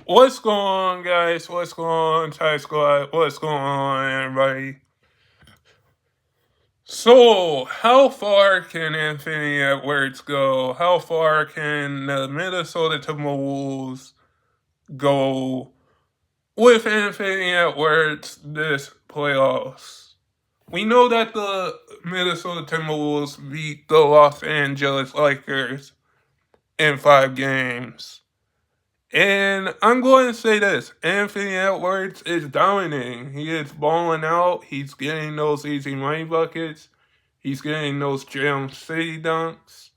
What's going on, guys? What's going on, Thai Squad? What's going on, everybody? So, how far can Anthony Edwards go? How far can the Minnesota Timberwolves go with Anthony Edwards this playoffs? We know that the Minnesota Timberwolves beat the Los Angeles Lakers in 5 games. And I'm going to say this. Anthony Edwards is dominating. He is balling out. He's getting those easy money buckets. He's getting those Jam City dunks.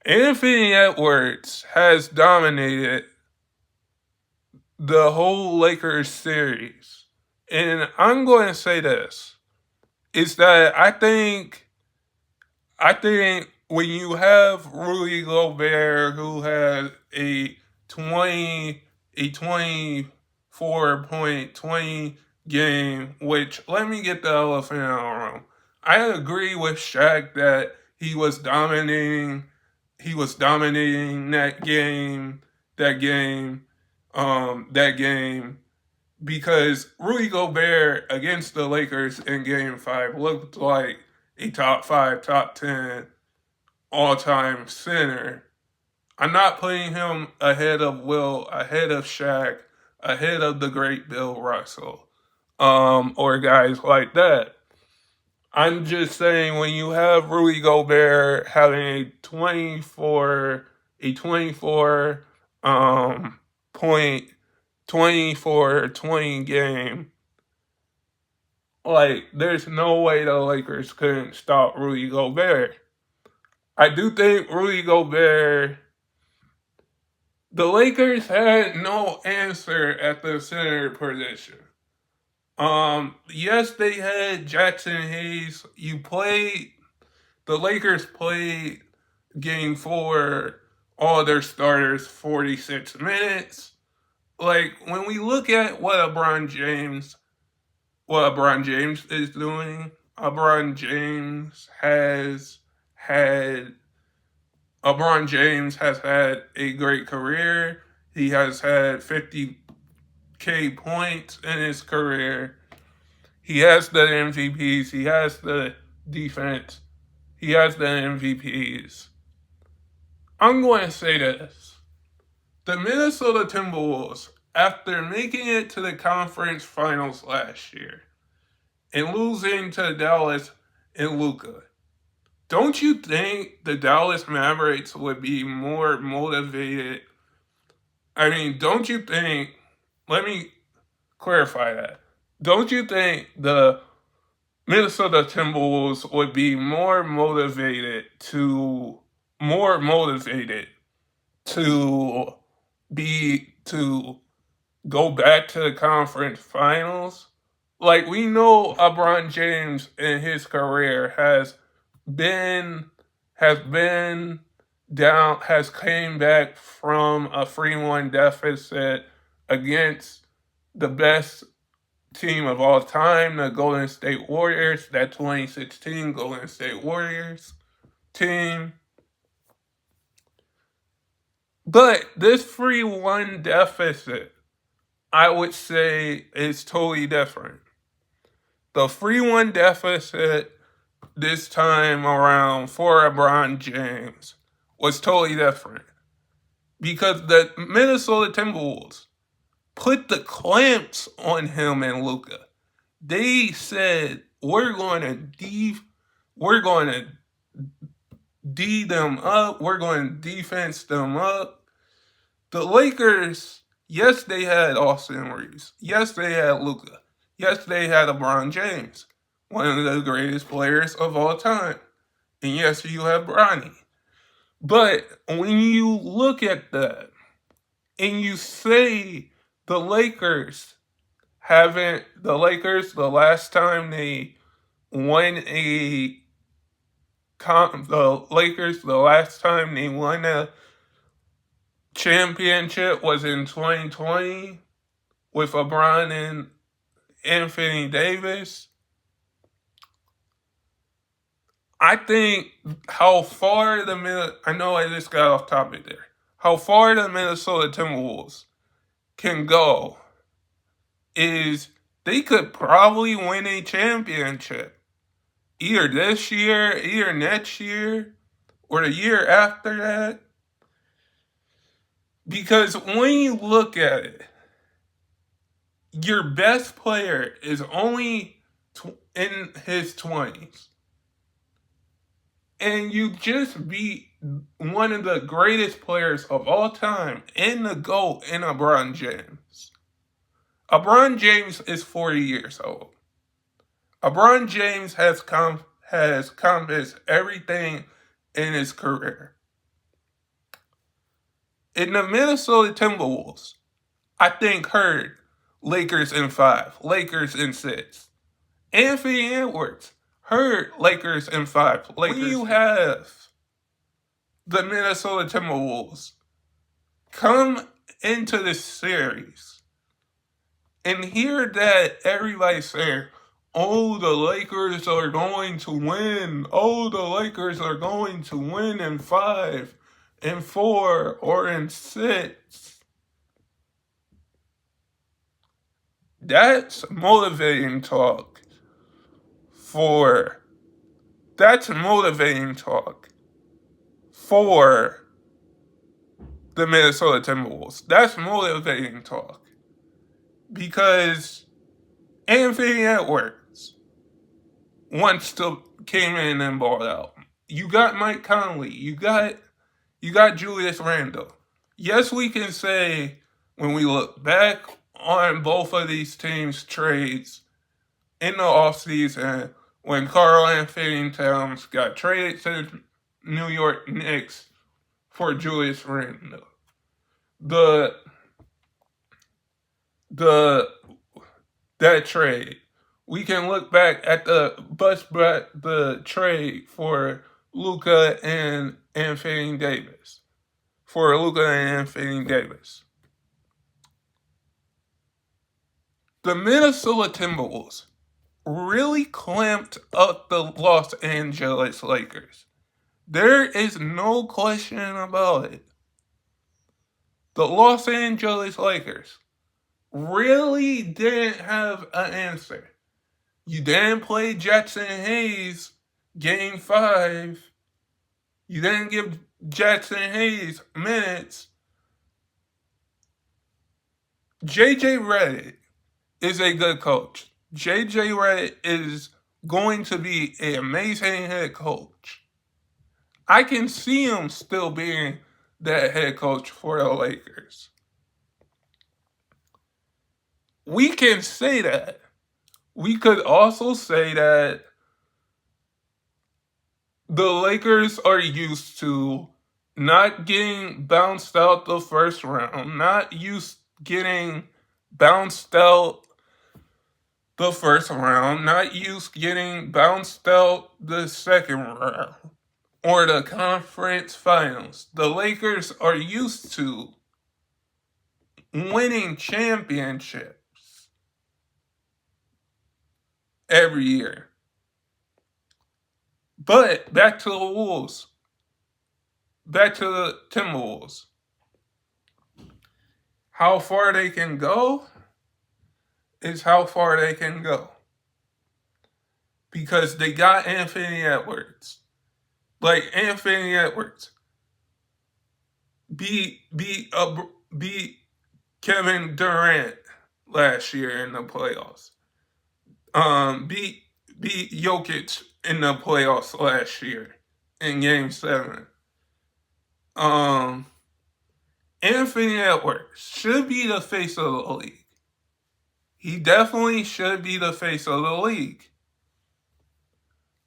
Anthony Edwards has dominated the whole Lakers series. And I'm going to say this. Is that I think when you have Rudy Gobert, who has a 24.20 game, which, let me get the elephant out of the room. I agree with Shaq that he was dominating that game because Rudy Gobert against the Lakers in Game 5 looked like a top 5, top 10 all-time center. I'm not putting him ahead of Will, ahead of Shaq, ahead of the great Bill Russell, or guys like that. I'm just saying when you have Rudy Gobert having a 24 point 24-20 game, like there's no way the Lakers couldn't stop Rudy Gobert. I do think Rudy Gobert, the Lakers had no answer at the center position. Yes, they had Jackson Hayes. The Lakers played game 4, all their starters 46 minutes. Like, when we look at what LeBron James is doing, LeBron James has had a great career. He has had 50K points in his career. He has the MVPs. He has the defense. He has the MVPs. I'm going to say this. The Minnesota Timberwolves, after making it to the conference finals last year and losing to Dallas and Luka, don't you think the Dallas Mavericks would be more motivated? Don't you think, let me clarify that. Don't you think the Minnesota Timberwolves would be more motivated to go back to the conference finals? Like, we know LeBron James in his career been has came back from a 3-1 deficit against the best team of all time, the Golden State Warriors, that 2016 Golden State Warriors team. But this 3-1 deficit, I would say, is totally different. The 3-1 deficit this time around for LeBron James was totally different. Because the Minnesota Timberwolves put the clamps on him and Luka. They said, we're going to D them up. We're going to defense them up. The Lakers, yes, they had Austin Reeves. Yes, they had Luka. Yes, they had LeBron James, one of the greatest players of all time. And yes, you have Bronny. But when you look at that and you say the Lakers, the last time they won a championship was in 2020 with LeBron and Anthony Davis. I think I know I just got off topic there. how far the Minnesota Timberwolves can go is they could probably win a championship. Either this year, either next year, or the year after that. Because when you look at it, your best player is only in his 20s. And you just beat one of the greatest players of all time in the GOAT in LeBron James. LeBron James is 40 years old. LeBron James has accomplished everything in his career. In the Minnesota Timberwolves, I think heard Lakers in 5, Lakers in 6. Anthony Edwards heard Lakers in 5. Lakers. When you have the Minnesota Timberwolves come into this series and hear that everybody saying, oh, the Lakers are going to win. Oh, the Lakers are going to win in 5, in 4, or in 6. That's motivating talk for the Minnesota Timberwolves. That's motivating talk. Because Anthony Edwards came in and balled out. You got Mike Conley. You got Julius Randle. Yes, we can say when we look back on both of these teams' trades in the offseason, when Karl Anthony Towns got traded to the New York Knicks for Julius Randle. That trade. We can look back at the trade for Luka and Anthony Davis. The Minnesota Timberwolves really clamped up the Los Angeles Lakers. There is no question about it. The Los Angeles Lakers really didn't have an answer. You didn't play Jackson Hayes Game 5. You didn't give Jackson Hayes minutes. JJ Redick is a good coach. JJ Redick is going to be an amazing head coach. I can see him still being that head coach for the Lakers. We can say that. We could also say that the Lakers are used to not getting bounced out the first round, not used getting bounced out the first round, not used getting bounced out the second round, or the conference finals. The Lakers are used to winning championships every year. But back to the Wolves. Back to the Timberwolves. How far they can go is how far they can go. Because they got Anthony Edwards. Like Anthony Edwards beat Kevin Durant last year in the playoffs. Beat Jokic in the playoffs last year in Game 7. Anthony Edwards should be the face of the league. He definitely should be the face of the league.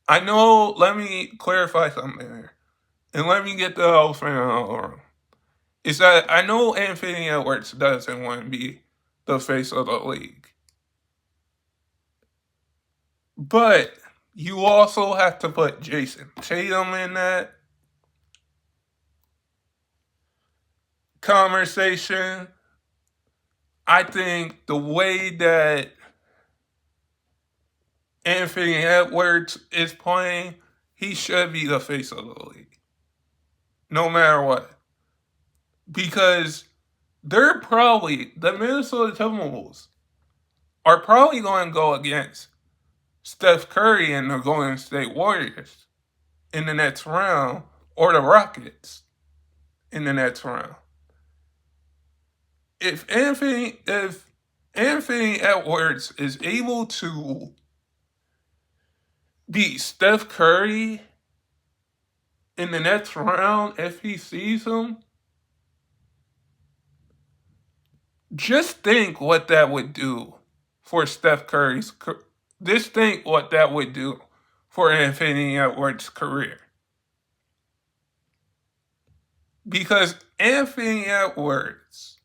I know, let me clarify something here. And let me get the elephant out of the room. Is that I know Anthony Edwards doesn't want to be the face of the league. But you also have to put Jason Tatum in that conversation. I think the way that Anthony Edwards is playing, he should be the face of the league. No matter what. because the Minnesota Timberwolves are probably going to go against Steph Curry and the Golden State Warriors in the next round, or the Rockets in the next round. If Anthony Edwards is able to beat Steph Curry in the next round, if he sees him, just think what that would do for Steph Curry's. Just think what that would do for Anthony Edwards' career. Because Anthony Edwards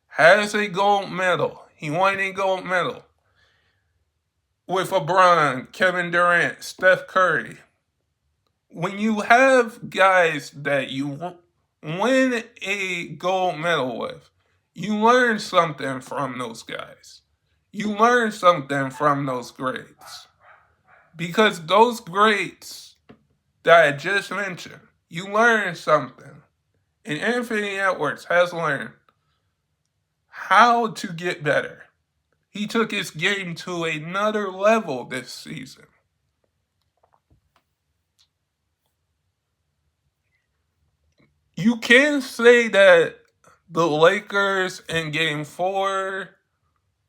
has a gold medal. He won a gold medal with LeBron, Kevin Durant, Steph Curry. When you have guys that you win a gold medal with, you learn something from those guys. You learn something from those greats. Because those greats that I just mentioned, you learn something. And Anthony Edwards has learned how to get better. He took his game to another level this season. You can say that the Lakers in Game 4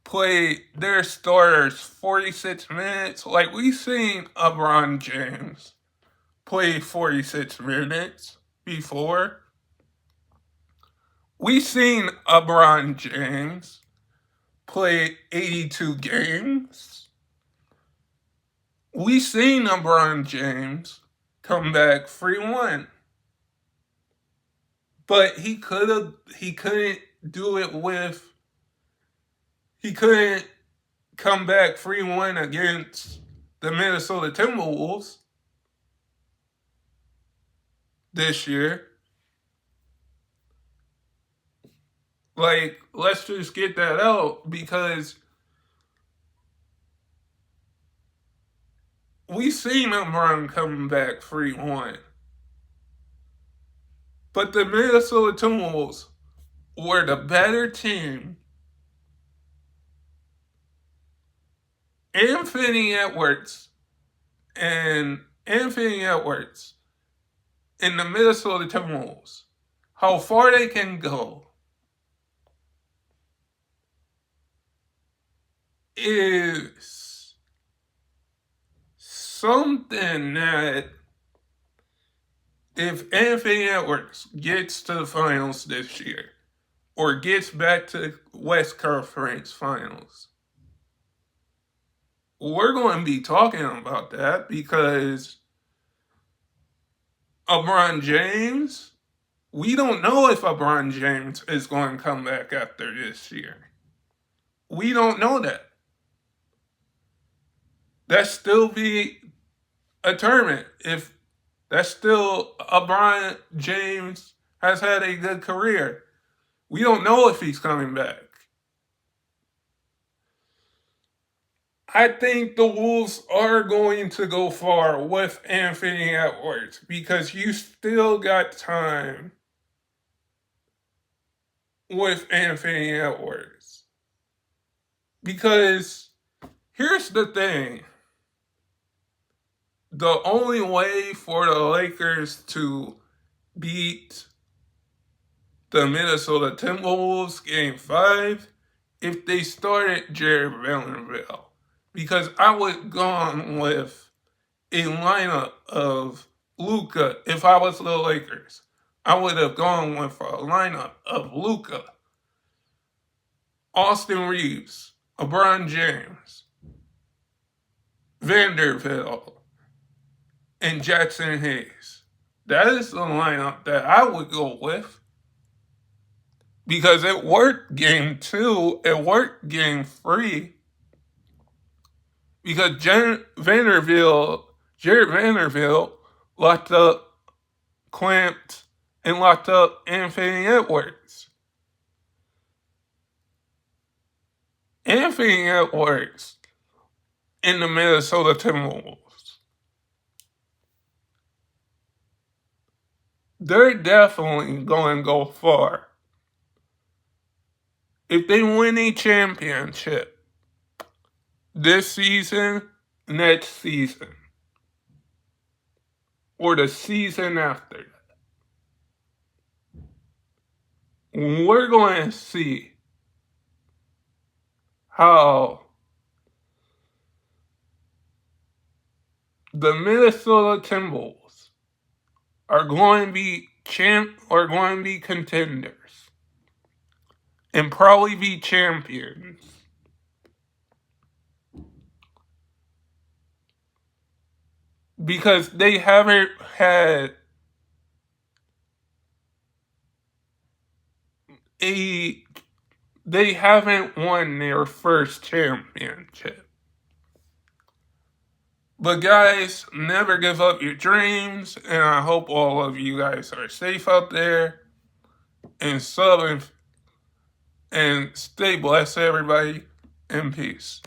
played their starters 46 minutes. Like, we've seen LeBron James play 46 minutes before. We've seen LeBron James play 82 games. We've seen LeBron James come back 3-1. But he couldn't come back 3-1 against the Minnesota Timberwolves this year. Like, let's just get that out, because we seen LeBron coming back 3-1. But the Minnesota Timberwolves were the better team. Anthony Edwards and the Minnesota Timberwolves, how far they can go is something that, if Anthony Edwards gets to the finals this year, or gets back to West Conference Finals, we're going to be talking about that, because LeBron James, we don't know if LeBron James is going to come back after this year. We don't know that. That's still be a tournament. If that's still LeBron James has had a good career, we don't know if he's coming back. I think the Wolves are going to go far with Anthony Edwards, because you still got time with Anthony Edwards. Because here's the thing. The only way for the Lakers to beat the Minnesota Timberwolves Game 5, if they started Jared Vanderbilt. Because I would go on with a lineup of Luka. If I was the Lakers, I would have gone with a lineup of Luka, Austin Reeves, LeBron James, Vanderbilt, and Jackson Hayes. That is the lineup that I would go with. Because it worked Game 2, it worked Game 3. Because Jared Vanderbilt clamped and locked up Anthony Edwards. Anthony Edwards in the Minnesota Timberwolves. they're definitely going to go far. If they win a championship this season, next season, or the season after, we're going to see how the Minnesota Timberwolves are going to be contenders and probably be champions because they haven't won their first championship. But guys, never give up your dreams, and I hope all of you guys are safe out there and and stay blessed, everybody, and peace.